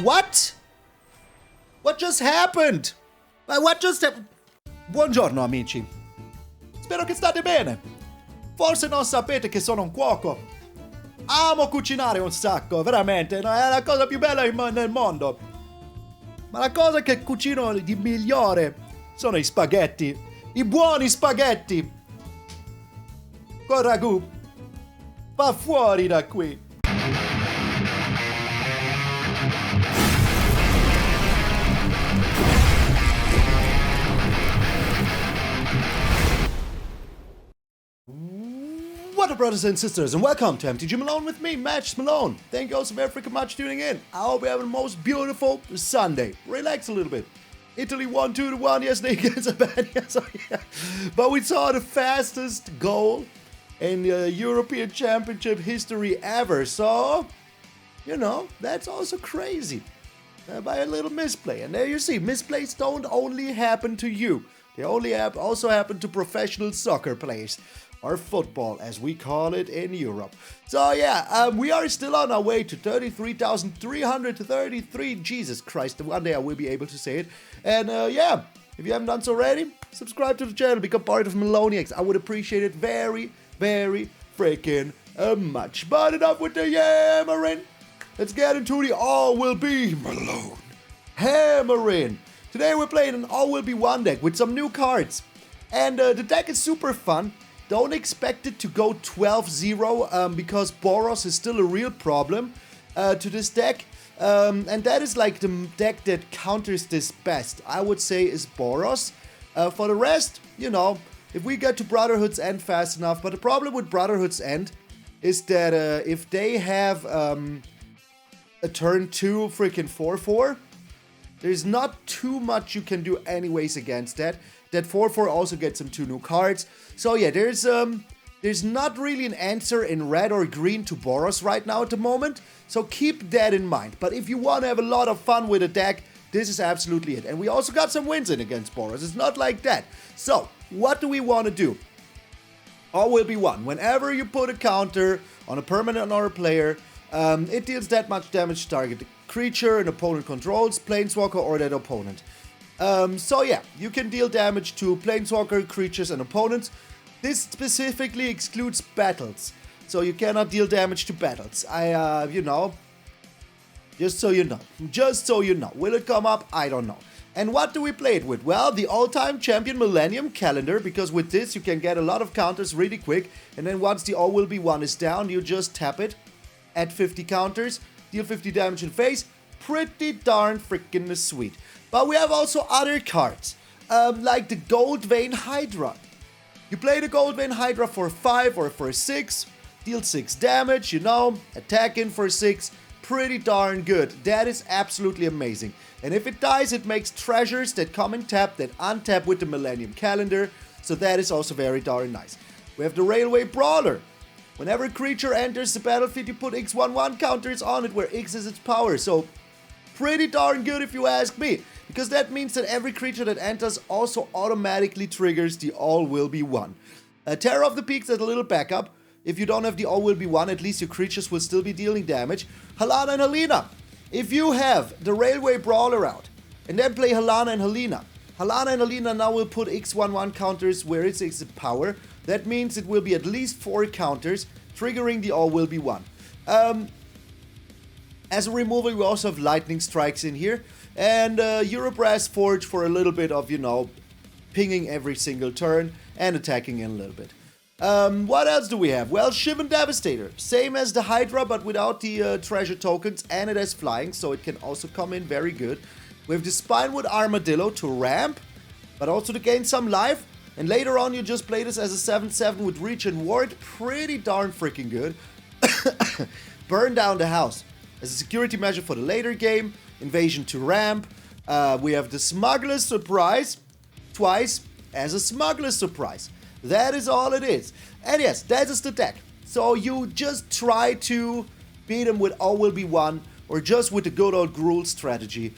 What? What just happened? What just happened? Buongiorno amici. Spero che state bene. Forse non sapete che sono un cuoco. Amo cucinare un sacco, veramente. È la cosa più bella nel mondo. Ma la cosa che cucino di migliore sono i spaghetti. I buoni spaghetti. Con ragù. Va fuori da qui. What up, brothers and sisters, and welcome to MTG Malone with me, MtgA Malone. Thank you all so very freaking much for tuning in. I hope you have the most beautiful Sunday. Relax a little bit. Italy won 2-1 yesterday against Albania, so yeah. But we saw the fastest goal in the European Championship history ever, so, you know, that's also crazy. By a little misplay. And there you see, misplays don't only happen to you. They also happen to professional soccer players. Or football, as we call it in Europe. So yeah, we are still on our way to 33,333. Jesus Christ, one day I will be able to say it. And yeah, if you haven't done so already, subscribe to the channel, become part of Millennium. I would appreciate it very, very freaking much. But enough with the yammering. Let's get into the All Will Be Malone hammering. Today we're playing an All Will Be One deck with some new cards. And the deck is super fun. Don't expect it to go 12-0 because Boros is still a real problem to this deck. And that is like the deck that counters this best, I would say, is Boros. For the rest, you know, if we get to Brotherhood's End fast enough. But the problem with Brotherhood's End is that if they have a turn 2 freaking 4-4, there's not too much you can do anyways against that. That 4-4 also gets them 2 new cards. So yeah, there's not really an answer in red or green to Boros right now at the moment. So keep that in mind. But if you want to have a lot of fun with a deck, this is absolutely it. And we also got some wins in against Boros. It's not like that. So what do we want to do? All will be one. Whenever you put a counter on a permanent or a player, it deals that much damage to target the creature an opponent controls, planeswalker, or that opponent. So yeah, you can deal damage to planeswalker, creatures, and opponents. This specifically excludes battles, so you cannot deal damage to battles. You know, just so you know. Will it come up? I don't know. And what do we play it with? Well, the all-time champion Millennium Calendar, because with this you can get a lot of counters really quick, and then once the All Will Be One is down, you just tap it, add 50 counters, deal 50 damage in face. Pretty darn freaking sweet. But we have also other cards, like the Goldvein Hydra. You play the Goldvein Hydra for 5 or for 6, deal 6 damage, you know, attack in for 6, pretty darn good. That is absolutely amazing. And if it dies, it makes treasures that come in tap, that untap with the Millennium Calendar, so that is also very darn nice. We have the Railway Brawler. Whenever a creature enters the battlefield, you put X11 counters on it, where X is its power, so pretty darn good if you ask me. Because that means that every creature that enters also automatically triggers the All Will Be One. Terror of the Peaks as a little backup. If you don't have the All Will Be One, at least your creatures will still be dealing damage. Halana and Alena. If you have the Railway Brawler out, and then play Halana and Alena now will put X11 counters where it's its power. That means it will be at least 4 counters, triggering the All Will Be One. As a removal, we also have Lightning Strikes in here. And Urabrask Forge for a little bit of, you know, pinging every single turn and attacking in a little bit. What else do we have? Well, Shivan Devastator. Same as the Hydra, but without the treasure tokens, and it has flying, so it can also come in very good. We have the Spinewoods Armadillo to ramp, but also to gain some life. And later on, you just play this as a 7/7 with reach and ward. Pretty darn freaking good. Burn down the house as a security measure for the later game. Invasion to ramp. We have the Smuggler surprise twice as a Smuggler surprise. That is all it is. And yes, that is the deck. So you just try to beat him with All Will Be One or just with the good old Gruul strategy.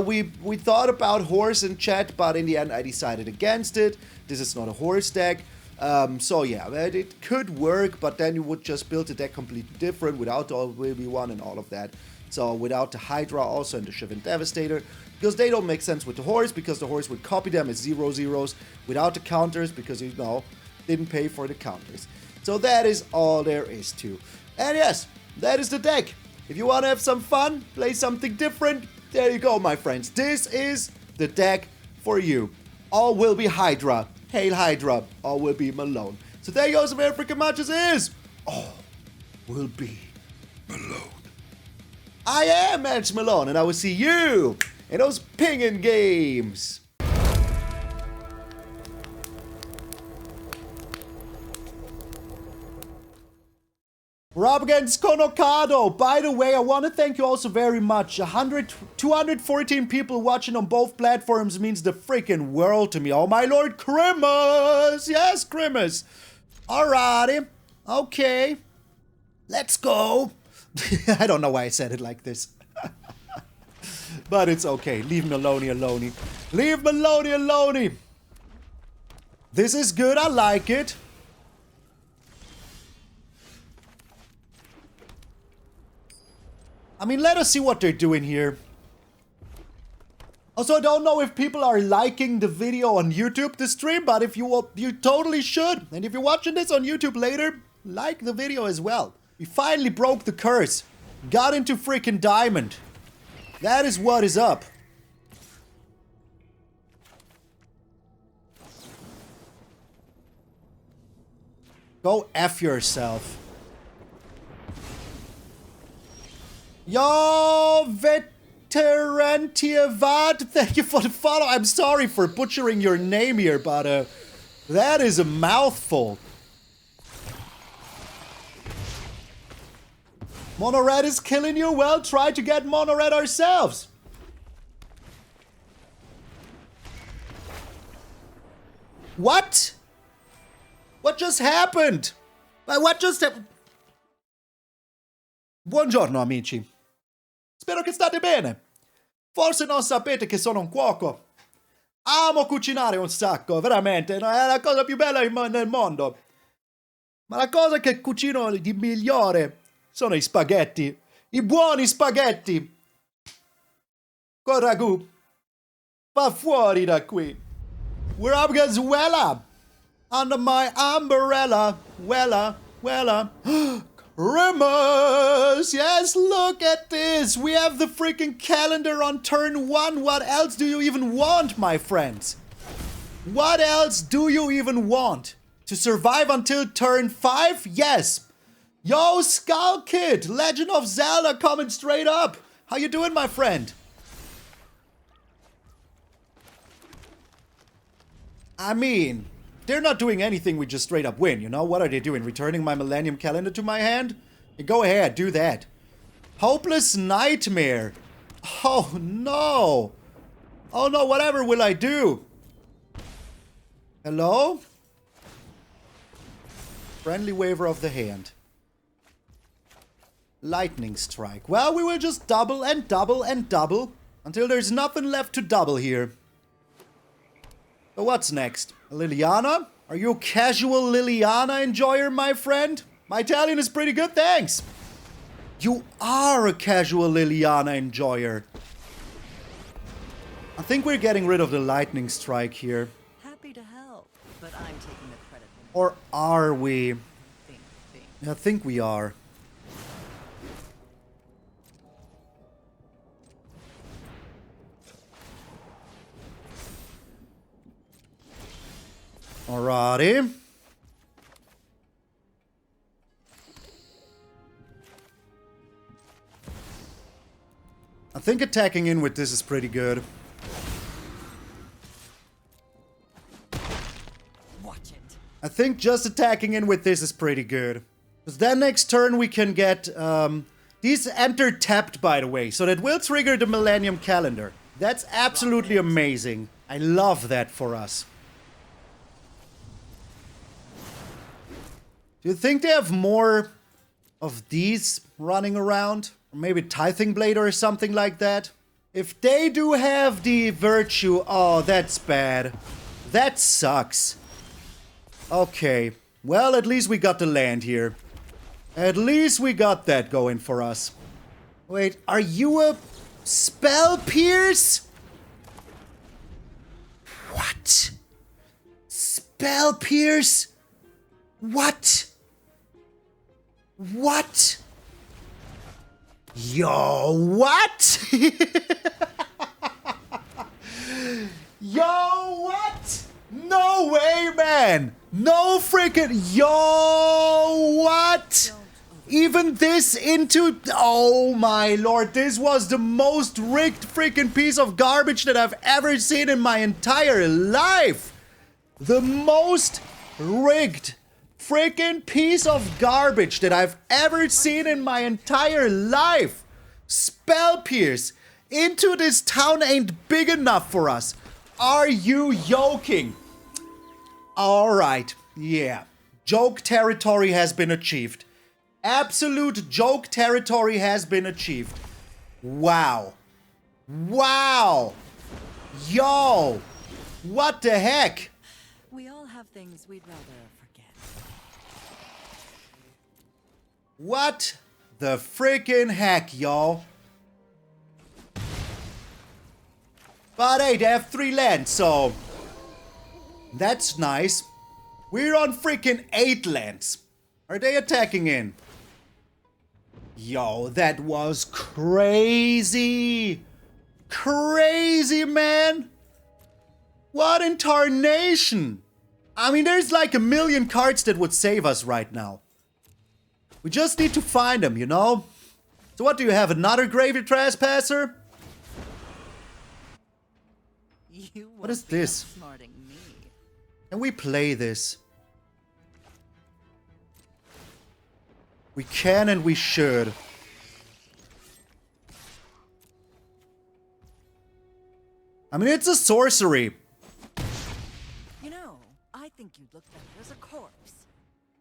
We thought about Horse in chat, but in the end I decided against it. This is not a Horse deck. So yeah, it could work, but then you would just build a deck completely different without the Will Be One and all of that. So without the Hydra also and the Shivan Devastator, because they don't make sense with the horse, because the horse would copy them as 0/0s without the counters, because you know, didn't pay for the counters. So that is all there is to. And yes, that is the deck. If you want to have some fun, play something different, there you go, my friends. This is the deck for you. All will be Hydra. Hail Hydra. All will be Malone. So there you go, some African matches is. All will be Malone. I am MtgA Malone, and I will see you in those pinging games. We're up against Konokado. By the way, I want to thank you also very much. 214 people watching on both platforms means the freaking world to me. Oh my lord, Grimace! Yes, Grimace. Alrighty. Okay. Let's go. I don't know why I said it like this. But it's okay. Leave Malone alone. Leave Malone alone. This is good. I like it. I mean, let us see what they're doing here. Also, I don't know if people are liking the video on YouTube, the stream, but if you totally should. And if you're watching this on YouTube later, like the video as well. We finally broke the curse. Got into freaking Diamond. That is what is up. Go F yourself. Yo, Veterantiavad, thank you for the follow. I'm sorry for butchering your name here, but that is a mouthful. Mono Red is killing you? Well, try to get Mono Red ourselves. What? What just happened? What just happened? Buongiorno, amici. Spero che state bene. Forse non sapete che sono un cuoco. Amo cucinare un sacco, veramente. È la cosa più bella nel mondo. Ma la cosa che cucino di migliore sono i spaghetti. I buoni spaghetti. Con ragù. Va fuori da qui. We're up against Wella. Under my umbrella. Wella. Grimace! Yes, look at this! We have the freaking calendar on turn 1. What else do you even want, my friends? What else do you even want? To survive until turn 5? Yes! Yo, Skull Kid! Legend of Zelda coming straight up! How you doing, my friend? I mean, they're not doing anything, we just straight up win, you know? What are they doing? Returning my Millennium Calendar to my hand? Go ahead, do that. Hopeless Nightmare. Oh no. Oh no, whatever will I do? Hello? Friendly waiver of the hand. Lightning Strike. Well, we will just double and double and double until there's nothing left to double here. So what's next? Liliana? Are you a casual Liliana enjoyer, my friend? My Italian is pretty good, thanks. You are a casual Liliana enjoyer. I think we're getting rid of the Lightning Strike here. Happy to help, but I'm taking the credit. Or are we? I think we are. Alrighty. I think attacking in with this is pretty good. Watch it. I think just attacking in with this is pretty good. Because then next turn we can get... these enter tapped, by the way. So that will trigger the Millennium Calendar. That's absolutely amazing. I love that for us. Do you think they have more of these running around? Or maybe Tithing Blade or something like that? If they do have the Virtue, oh, that's bad. That sucks. Okay. Well, at least we got the land here. At least we got that going for us. Wait, are you a spell pierce? What? Spell pierce? What? What? Yo, what? Yo, what? No way, man. No freaking... Yo, what? Even this into... Oh my lord, this was the most rigged freaking piece of garbage that I've ever seen in my entire life. The most rigged freaking piece of garbage that I've ever seen in my entire life. Spell pierce into this town ain't big enough for us. Are you joking? Alright, yeah. Joke territory has been achieved. Absolute joke territory has been achieved. Wow. Wow. Yo. What the heck? We all have things we'd rather forget. What the freaking heck, y'all? But hey, they have 3 lands, so... That's nice. We're on freaking 8 lands. Are they attacking in? Yo, that was crazy. Crazy, man. What in tarnation? I mean, there's like a million cards that would save us right now. We just need to find them, you know? So what do you have, another Graveyard Trespasser? What is this? Can we play this? We can and we should. I mean, it's a sorcery. You know, I think you'd look better as a corpse.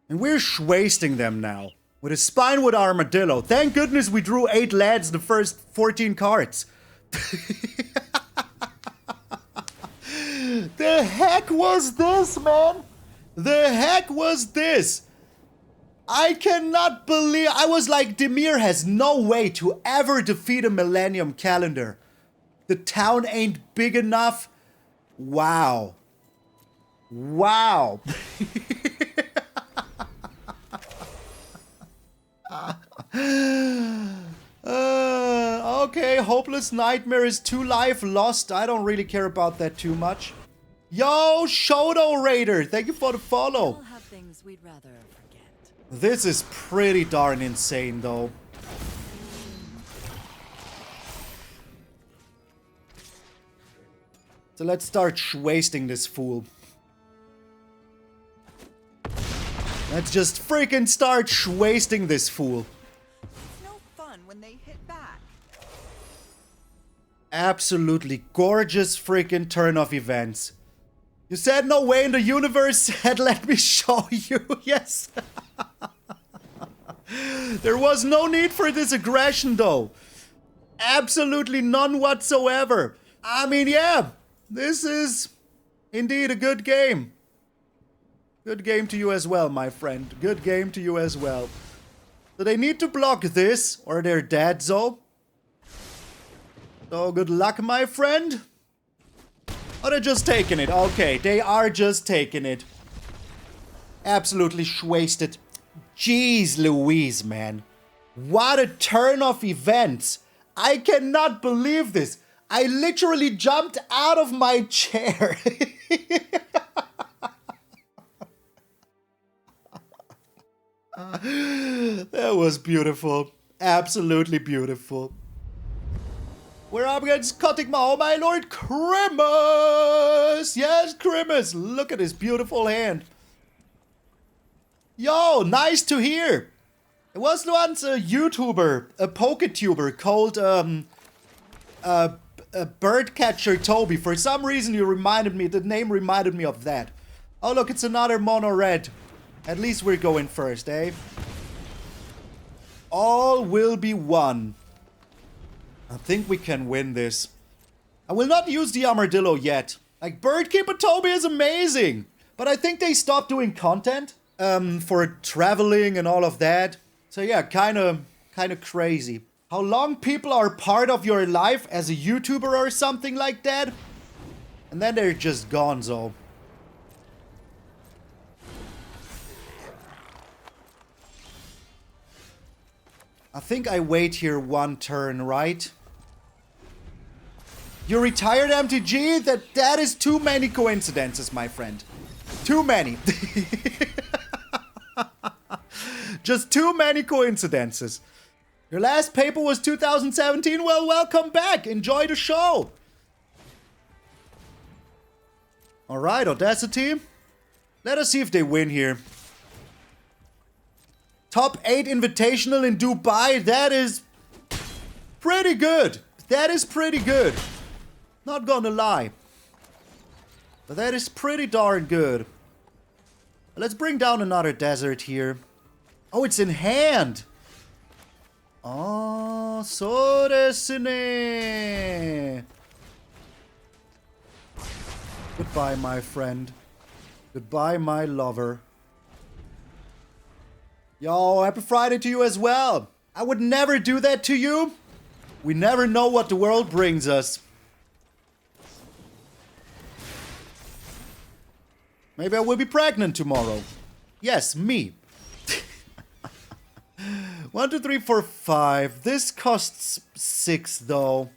And we're wasting them now. With a Spinewoods Armadillo. Thank goodness we drew 8 lands the first 14 cards. The heck was this, man? The heck was this? I cannot believe... I was like, Dimir has no way to ever defeat a Millennium Calendar. The town ain't big enough. Wow. Wow. Okay, Hopeless Nightmare is 2 life lost. I don't really care about that too much. Yo, Shoto Raider, thank you for the follow. All have things we'd rather forget. This is pretty darn insane, though. So let's start wasting this fool. Let's just freaking start wasting this fool. It's no fun when they hit back. Absolutely gorgeous freaking turn of events. You said no way in the universe had let me show you. Yes. There was no need for this aggression, though. Absolutely none whatsoever. I mean, yeah. This is indeed a good game. Good game to you as well, my friend. Good game to you as well. So they need to block this, or they're dead, so. So good luck, my friend. Oh, they're just taking it. Okay, they are just taking it. Absolutely wasted. Jeez Louise, man. What a turn of events. I cannot believe this. I literally jumped out of my chair. That was beautiful. Absolutely beautiful. We're up against Cutting Oh my lord, Grimace! Yes, Grimace! Look at his beautiful hand. Yo, nice to hear. There was once a YouTuber, a PokeTuber called Birdcatcher Toby. For some reason you reminded me, the name reminded me of that. Oh look, it's another mono red. At least we're going first, eh? All will be won. I think we can win this. I will not use the Armadillo yet. Like, Birdkeeper Toby is amazing. But I think they stopped doing content for traveling and all of that. So yeah, kind of crazy. How long people are part of your life as a YouTuber or something like that. And then they're just gone, so. I think I wait here one turn, right? You retired, MTG? That is too many coincidences, my friend. Too many. Just too many coincidences. Your last paper was 2017? Well, welcome back. Enjoy the show. Alright, Audacity. Let us see if they win here. Top 8 Invitational in Dubai. That is pretty good. That is pretty good. Not gonna lie. But that is pretty darn good. Let's bring down another desert here. Oh, it's in hand. Oh, so desu ne. Goodbye, my friend. Goodbye, my lover. Yo, happy Friday to you as well. I would never do that to you. We never know what the world brings us. Maybe I will be pregnant tomorrow. Yes, me. 1, 2, 3, 4, 5. This costs 6 though.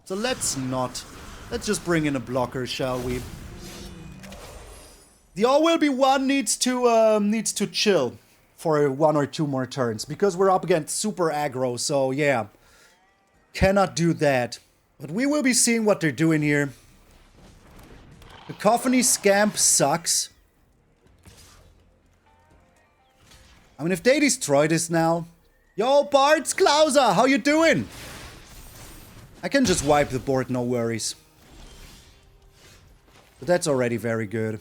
So let's not. Let's just bring in a blocker, shall we? The all will be one needs to chill for 1 or 2 more turns because we're up against super aggro. So yeah, cannot do that. But we will be seeing what they're doing here. Cacophony Scamp sucks. I mean, if they destroy this now... Yo, Bards Klauser, how you doing? I can just wipe the board, no worries. But that's already very good.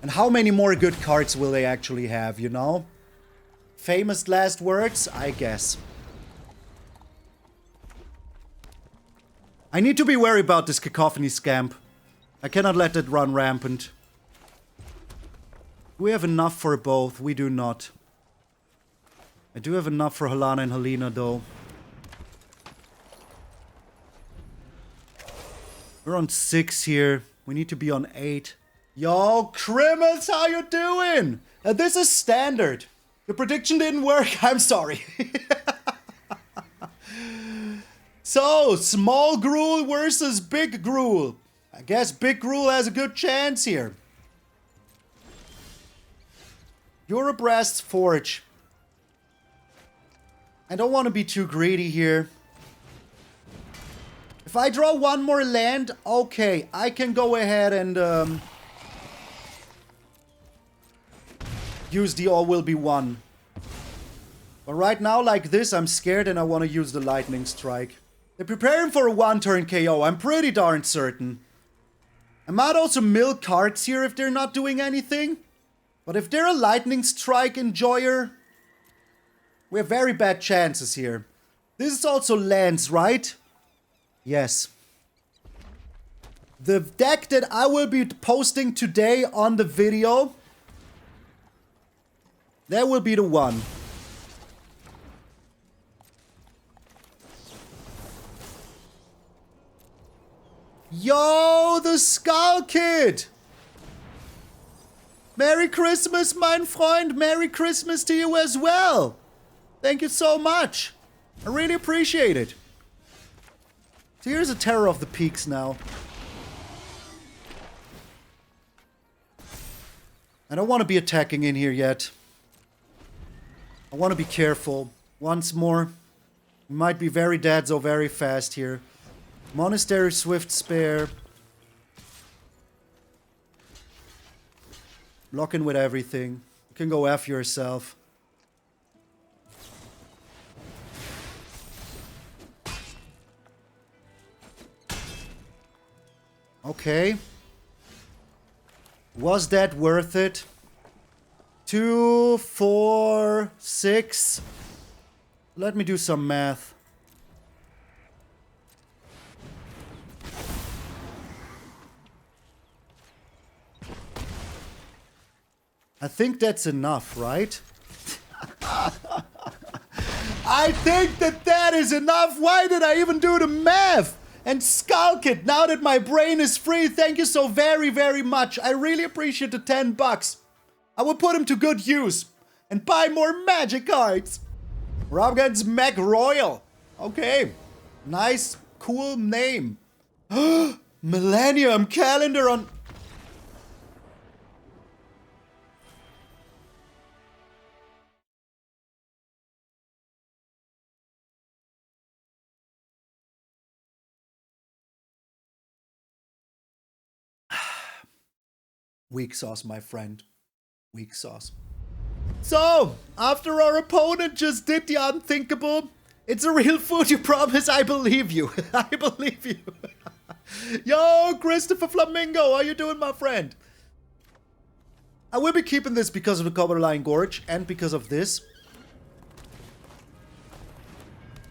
And how many more good cards will they actually have, you know? Famous last words? I guess. I need to be wary about this Cacophony Scamp. I cannot let it run rampant. Do we have enough for both? We do not. I do have enough for Halana and Alena, though. We're on 6 here. We need to be on 8. Yo, Crimmels, how you doing? This is standard. The prediction didn't work. I'm sorry. So, small Gruul versus big Gruul. I guess big Gruul has a good chance here. Urabrask's Forge. I don't want to be too greedy here. If I draw 1 more land, okay, I can go ahead and use the all will be 1. But right now, like this, I'm scared and I want to use the Lightning Strike. They're preparing for a 1-turn KO, I'm pretty darn certain. I might also mill cards here if they're not doing anything. But if they're a Lightning Strike enjoyer, we have very bad chances here. This is also lands, right? Yes. The deck that I will be posting today on the video, that will be the one. Yo, the Skull Kid! Merry Christmas, mein Freund! Merry Christmas to you as well! Thank you so much! I really appreciate it. So here's a Terror of the Peaks now. I don't want to be attacking in here yet. I want to be careful. Once more. We might be very dead so very fast here. Monastery Swift Spare. Lock in with everything. You can go F yourself. Okay. Was that worth it? 2, 4, 6. Let me do some math. I think that's enough, right? I think that is enough. Why did I even do the math? And skulk it now that my brain is free. Thank you so very, very much. I really appreciate the 10 bucks. I will put them to good use and buy more magic cards. Robgan's Mac Royal. Okay. Nice, cool name. Millennium Calendar on... Weak sauce, my friend. Weak sauce. So, after our opponent just did the unthinkable, it's a real food, you promise? I believe you. I believe you. Yo, Christopher Flamingo, how you doing, my friend? I will be keeping this because of the Copperline Gorge and because of this.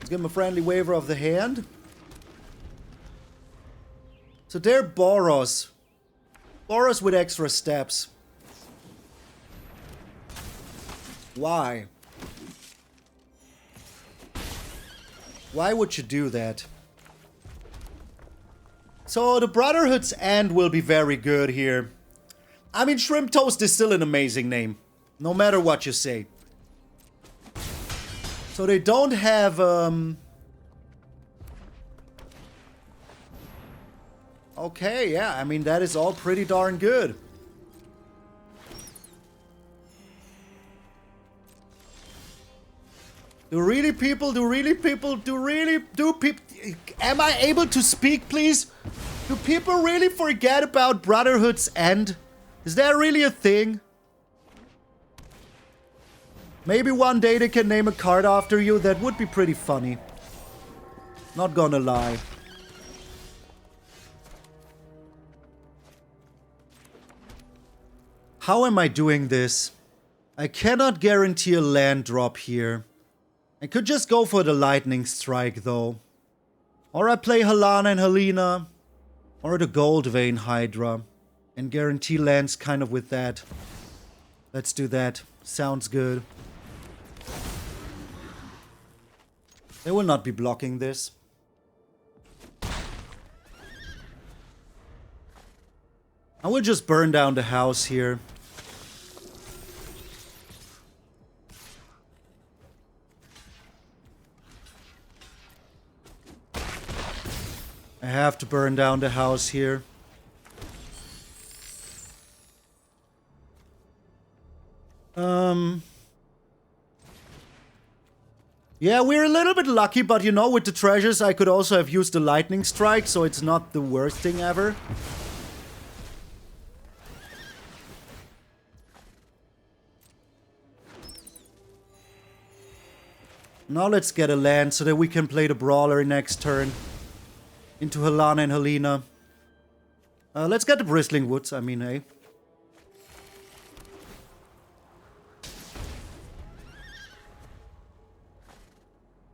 Let's give him a friendly waiver of the hand. So they're Boros. Boros with extra steps. Why? Why would you do that? So the Brotherhood's End will be very good here. I mean, Shrimp Toast is still an amazing name. No matter what you say. So they don't have, okay, yeah, I mean, that is all pretty darn good. Am I able to speak, please? Do people really forget about Brotherhood's End? Is that really a thing? Maybe one day they can name a card after you. That would be pretty funny. Not gonna lie. How am I doing this? I cannot guarantee a land drop here. I could just go for the Lightning Strike though. Or I play Halana and Alena. Or the Goldvein Hydra. And guarantee lands kind of with that. Let's do that. Sounds good. They will not be blocking this. I will just burn down the house here. I have to burn down the house here. Yeah, we're a little bit lucky, but you know, with the treasures, I could also have used the Lightning Strike, so it's not the worst thing ever. Now let's get a land so that we can play the Brawler next turn. Into Halana and Alena. Let's get the Bristling Woods, I mean, hey.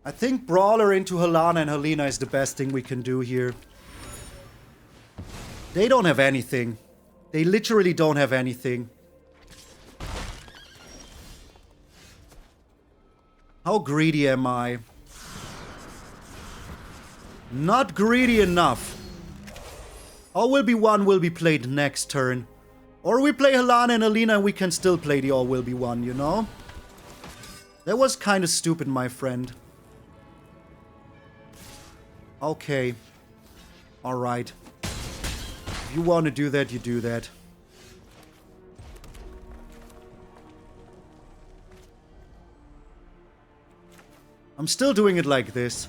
I think Brawler into Halana and Alena is the best thing we can do here. They don't have anything. They literally don't have anything. How greedy am I? Not greedy enough. All will be one will be played next turn. Or we play Halana and Alena and we can still play the all will be one, you know? That was kind of stupid, my friend. Okay. Alright. If you want to do that, you do that. I'm still doing it like this.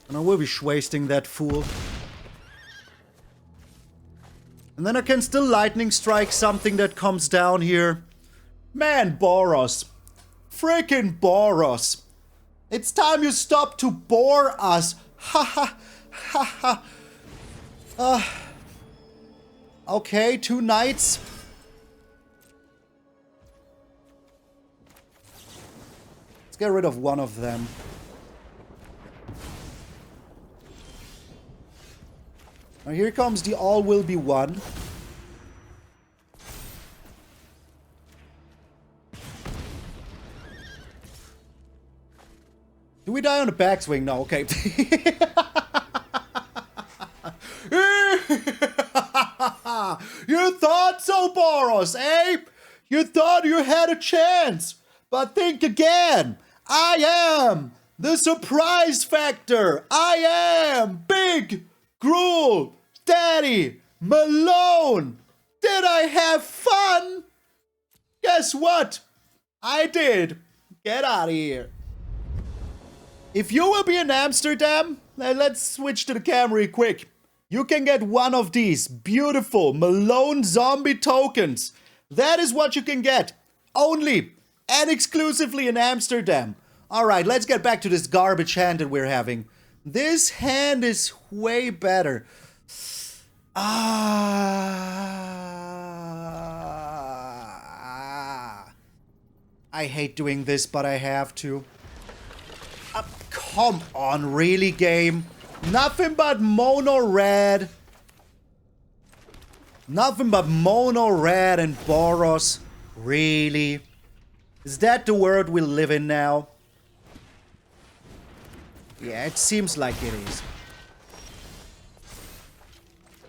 And I will be wasting that fool. And then I can still Lightning Strike something that comes down here. Man, Boros. Freaking Boros. It's time you stop to bore us. Ha ha ha ha. Okay, 2 knights. Let's get rid of one of them. Now here comes the all will be one. Do we die on the backswing? No, okay. You thought so, Boros, eh? You thought you had a chance. But think again. I am the surprise factor. I am Big Gruel Daddy Malone. Did I have fun? Guess what? I did. Get out of here. If you will be in Amsterdam, let's switch to the camera quick. You can get one of these beautiful Malone zombie tokens. That is what you can get. Only and exclusively in Amsterdam. Alright, let's get back to this garbage hand that we're having. This hand is way better. I hate doing this, but I have to. Come on, really, game? Nothing but mono red. Nothing but mono red and Boros. Really? Is that the world we live in now? Yeah, it seems like it is.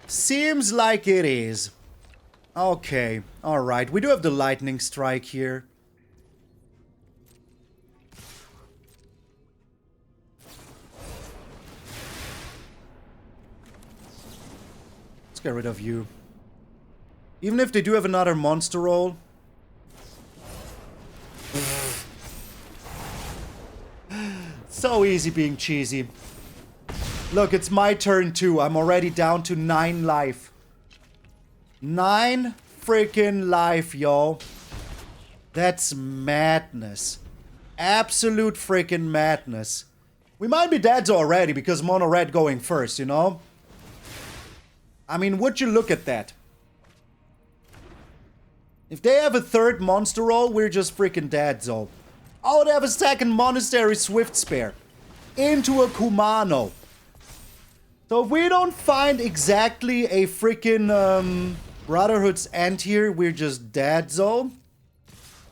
Seems like it is. Okay, alright. We do have the lightning strike here. Get rid of you. Even if they do have another monster roll. So easy being cheesy. Look, it's my turn too. I'm already down to 9 life. 9 freaking life, yo. That's madness. Absolute freaking madness. We might be dead already because mono red going first, you know? I mean, would you look at that? If they have a third monster roll, we're just freaking dead, so. Oh, they have a second Monastery Swift Spare. Into a Kumano. So if we don't find exactly a freaking Brotherhood's end here, we're just dead, so.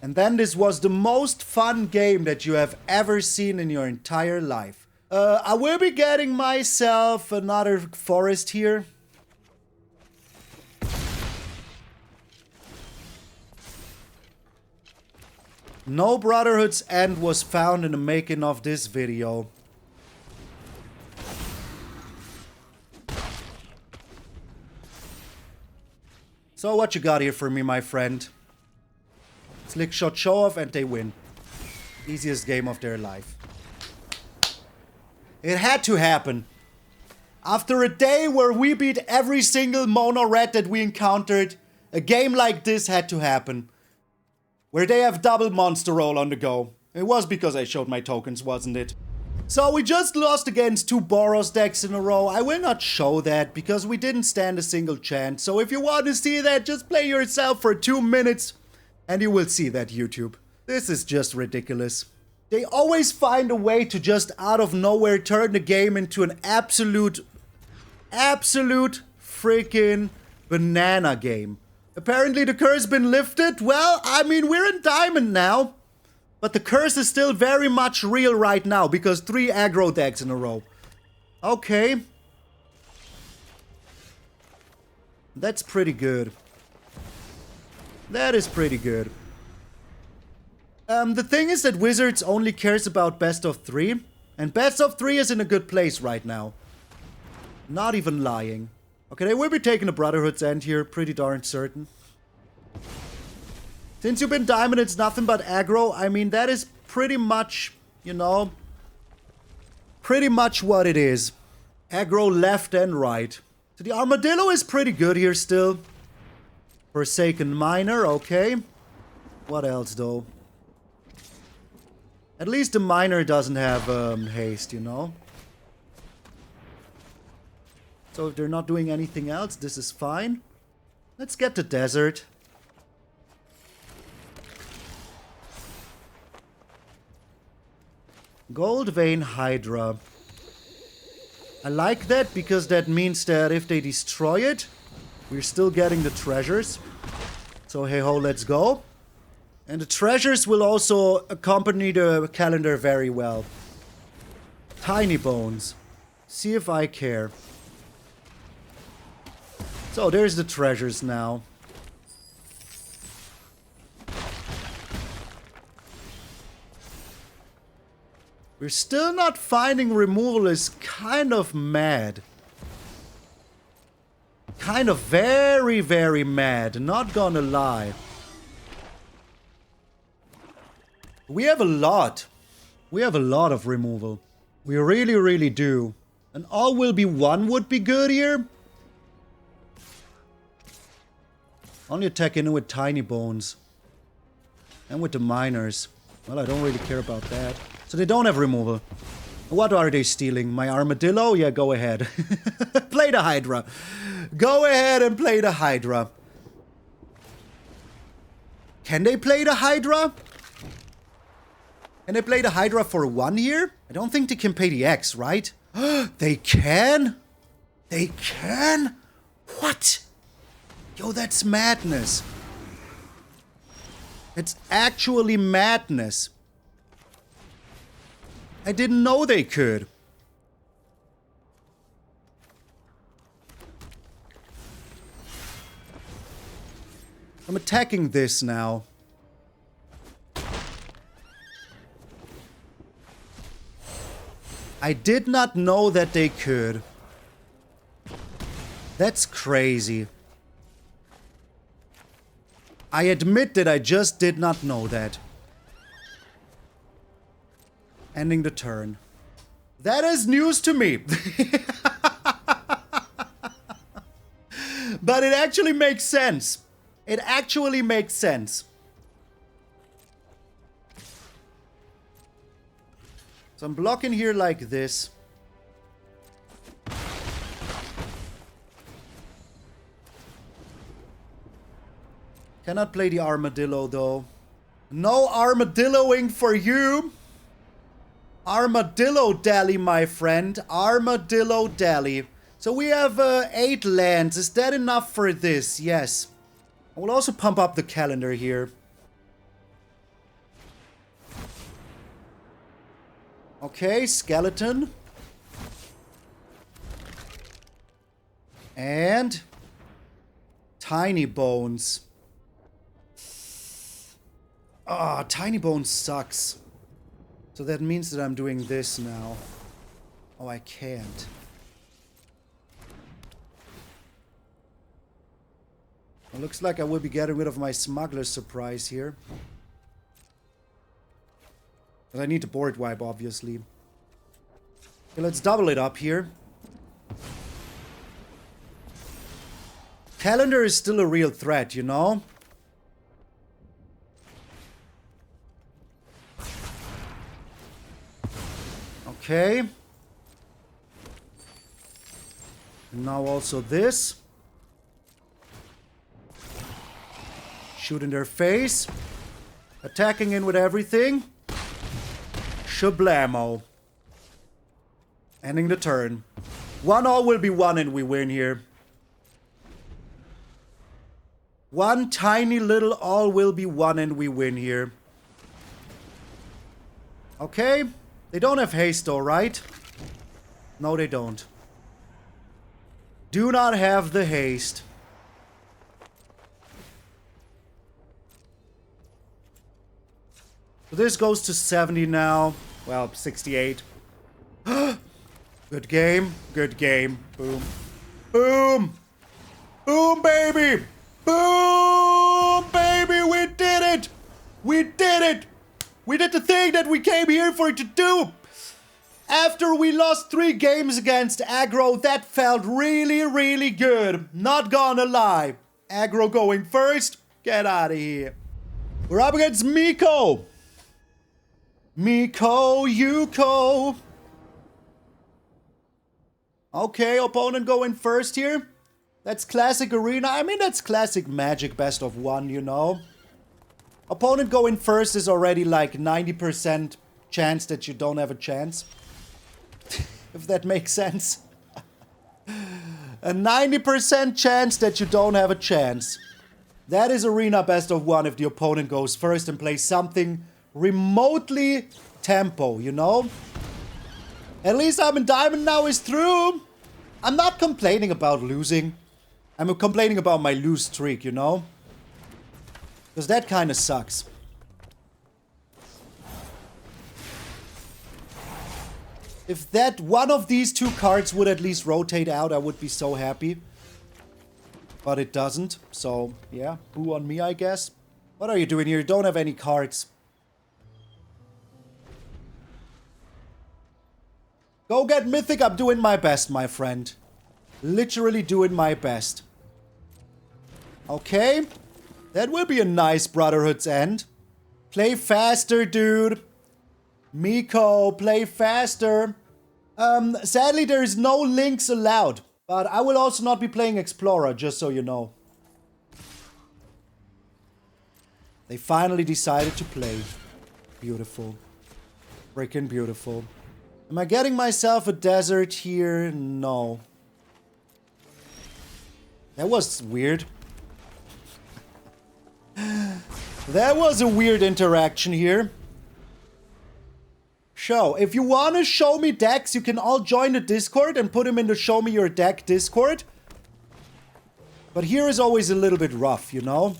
And then this was the most fun game that you have ever seen in your entire life. I will be getting myself another forest here. No Brotherhood's end was found in the making of this video. So what you got here for me, my friend? Slick shot show off and they win. Easiest game of their life. It had to happen. After a day where we beat every single mono red that we encountered, a game like this had to happen. Where they have double monster roll on the go. It was because I showed my tokens, wasn't it? So we just lost against 2 Boros decks in a row. I will not show that because we didn't stand a single chance. So if you want to see that, just play yourself for 2 minutes and you will see that, YouTube. This is just ridiculous. They always find a way to just out of nowhere turn the game into an absolute freaking banana game. Apparently the curse been lifted. Well, I mean, we're in diamond now. But the curse is still very much real right now because 3 aggro decks in a row. Okay. That's pretty good. That is pretty good. The thing is that Wizards only cares about best of 3. And best of 3 is in a good place right now. Not even lying. Okay, they will be taking a Brotherhood's end here, pretty darn certain. Since you've been diamond, it's nothing but aggro. I mean, that is pretty much, you know, pretty much what it is. Aggro left and right. So the Armadillo is pretty good here still. Forsaken Miner, okay. What else, though? At least the Miner doesn't have haste, you know. So if they're not doing anything else, this is fine. Let's get the desert. Goldvein Hydra. I like that because that means that if they destroy it, we're still getting the treasures. So hey ho, let's go. And the treasures will also accompany the calendar very well. Tiny bones. See if I care. So there's the treasures now. We're still not finding removal is kind of mad. Kind of very, very mad. Not gonna lie. We have a lot. We have a lot of removal. We really, really do. And all will be one would be good here. Only attacking with tiny bones. And with the miners. Well, I don't really care about that. So they don't have removal. What are they stealing? My armadillo? Yeah, go ahead. Play the Hydra. Go ahead and play the Hydra. Can they play the Hydra? Can they play the Hydra for 1 here? I don't think they can pay the X, right? They can? They can? What? Yo, that's madness. It's actually madness. I didn't know they could. I'm attacking this now. I did not know that they could. That's crazy. I admit that I just did not know that. Ending the turn. That is news to me. But it actually makes sense. It actually makes sense. So I'm blocking here like this. Cannot play the armadillo though. No armadilloing for you. Armadillo Dally, my friend. Armadillo Dally. So we have 8 lands. Is that enough for this? Yes. I will also pump up the calendar here. Okay, skeleton. And tiny bones. Ah, tiny bones sucks. So that means that I'm doing this now. Oh, I can't. It looks like I will be getting rid of my Smuggler surprise here. But I need to board wipe, obviously. Okay, let's double it up here. Calendar is still a real threat, you know? Okay. And now also this. Shoot in their face. Attacking in with everything. Shablamo. Ending the turn. 1-all will be 1 and we win here. One tiny little all will be 1 and we win here. Okay. They don't have haste though, right? No, they don't. Do not have the haste. So this goes to 70 now. Well, 68. Good game. Good game. Boom. Boom. Boom, baby. Boom, baby. We did it. We did it. We did the thing that we came here for to do. After we lost 3 games against aggro, that felt really, really good. Not gonna lie. Aggro going first. Get out of here. We're up against Miko. Miko, Yuko. Okay, opponent going first here. That's classic arena. I mean, that's classic Magic best of 1, you know. Opponent going first is already like 90% chance that you don't have a chance. If that makes sense. A 90% chance that you don't have a chance. That is arena best of 1 if the opponent goes first and plays something remotely tempo, you know? At least I'm in Diamond now is through. I'm not complaining about losing. I'm complaining about my lose streak, you know? Because that kind of sucks. If that one of these 2 cards would at least rotate out, I would be so happy. But it doesn't. So, yeah. Boo on me, I guess. What are you doing here? You don't have any cards. Go get Mythic. I'm doing my best, my friend. Literally doing my best. Okay. That will be a nice Brotherhood's end. Play faster, dude. Miko, play faster. Sadly, there is no links allowed. But I will also not be playing Explorer, just so you know. They finally decided to play. Beautiful. Freaking beautiful. Am I getting myself a desert here? No. That was weird. That was a weird interaction here. So, if you want to show me decks, you can all join the Discord and put them in the Show Me Your Deck Discord. But here is always a little bit rough, you know?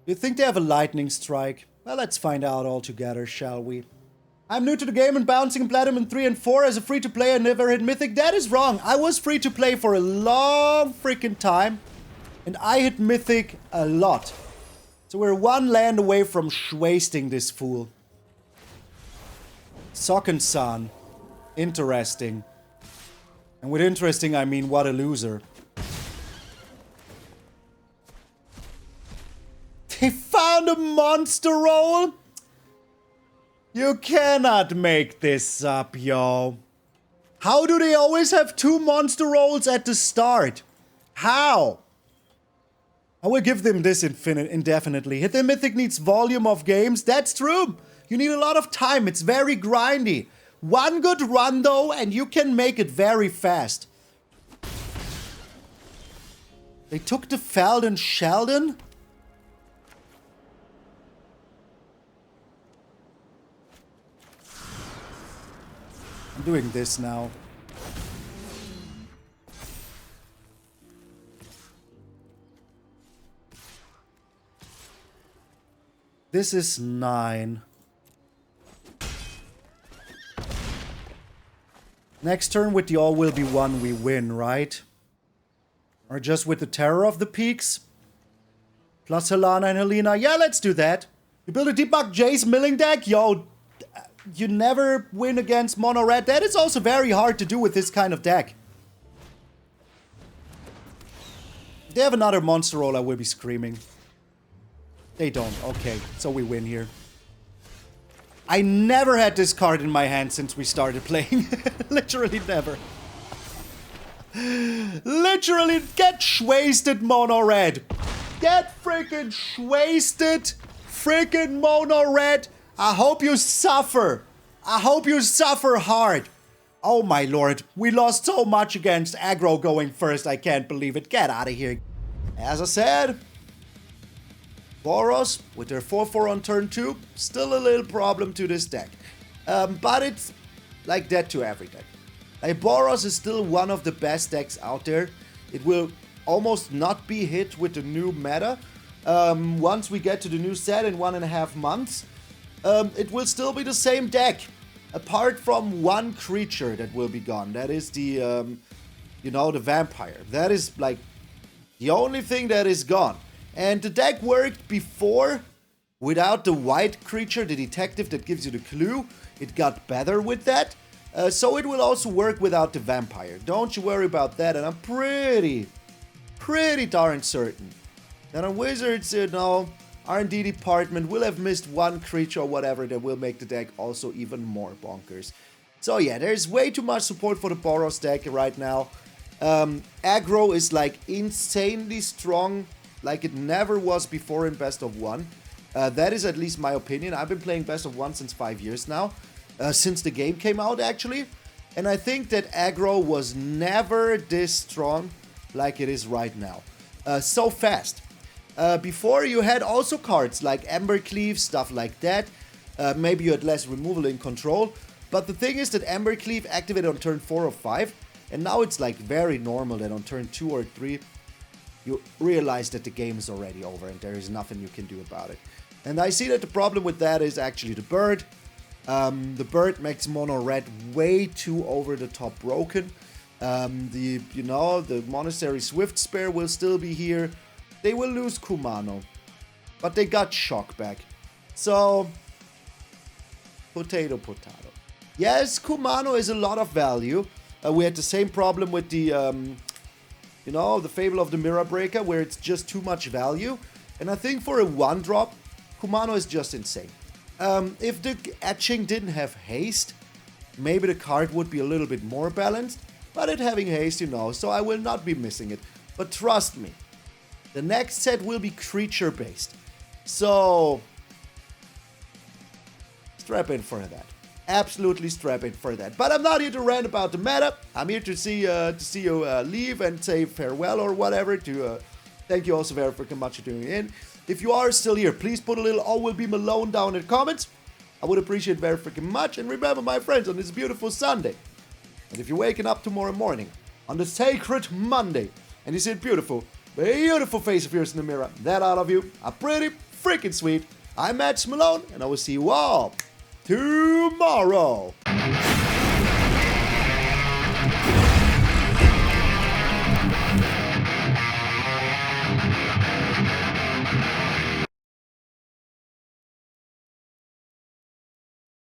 You think they have a lightning strike? Well, let's find out all together, shall we? I'm new to the game and bouncing in Platinum 3 and 4 as a free-to-play. I never hit Mythic. That is wrong. I was free-to-play for a long freaking time. And I hit Mythic a lot. So we're 1 land away from wasting this fool. Sokenzan. Interesting. And with interesting, I mean what a loser. They found a monster roll? You cannot make this up, yo. How do they always have 2 monster rolls at the start? How? I will give them this indefinitely. Hit the Mythic needs volume of games. That's true. You need a lot of time. It's very grindy. 1 good run, though, and you can make it very fast. They took the Felden Sheldon? I'm doing this now. This is 9. Next turn with the all will be 1 we win, right? Or just with the Terror of the Peaks? Plus Halana and Alena. Yeah, let's do that. You build a Debug Jace milling deck? Yo, you never win against Mono Red. That is also very hard to do with this kind of deck. If they have another monster roll, I will be screaming. They don't. Okay, so we win here. I never had this card in my hand since we started playing. Literally never. Literally, get wasted, Mono Red. Get freaking wasted, freaking Mono Red. I hope you suffer. I hope you suffer hard. Oh my lord, we lost so much against aggro going first. I can't believe it. Get out of here. As I said, Boros, with their 4-4 on turn 2, still a little problem to this deck. But it's like that to every deck. Like, Boros is still one of the best decks out there. It will almost not be hit with the new meta. Once we get to the new set in 1.5 months, it will still be the same deck. Apart from 1 creature that will be gone. That is the, you know, the vampire. That is, like, the only thing that is gone. And the deck worked before without the white creature, the detective that gives you the clue. It got better with that. So it will also work without the vampire. Don't you worry about that. And I'm pretty darn certain that on Wizards, you know, R&D department will have missed 1 creature or whatever that will make the deck also even more bonkers. So yeah, there's way too much support for the Boros deck right now. Aggro is like insanely strong, like it never was before in Best of 1. That is at least my opinion. I've been playing Best of 1 since 5 years now. since the game came out, actually. And I think that aggro was never this strong like it is right now. So fast. Before you had also cards like Embercleave, stuff like that. Maybe you had less removal in control. But the thing is that Embercleave activated on turn 4 or 5. And now it's like very normal that on turn 2 or 3, you realize that the game is already over and there is nothing you can do about it. And I see that the problem with that is actually the bird. The bird makes mono red way too over the top broken. The Monastery Swift Spare will still be here. They will lose Kumano, but they got Shock back. So, potato. Yes, Kumano is a lot of value. We had the same problem with the, the Fable of the Mirror Breaker, where it's just too much value. And I think for a 1-drop, Kumano is just insane. If the etching didn't have haste, maybe the card would be a little bit more balanced. But it having haste, so I will not be missing it. But trust me, the next set will be creature based. So, strap in for that. Absolutely strap in for that. But I'm not here to rant about the meta. I'm here to see you leave and say farewell or whatever. To thank you also very freaking much for tuning in. If you are still here, please put a little "all will be Malone" down in the comments. I would appreciate very freaking much. And remember, my friends, on this beautiful Sunday, and if you're waking up tomorrow morning on the sacred Monday and you see a beautiful face of yours in the mirror, that all of you are pretty freaking sweet. I'm MtgA Malone, and I will see you all tomorrow.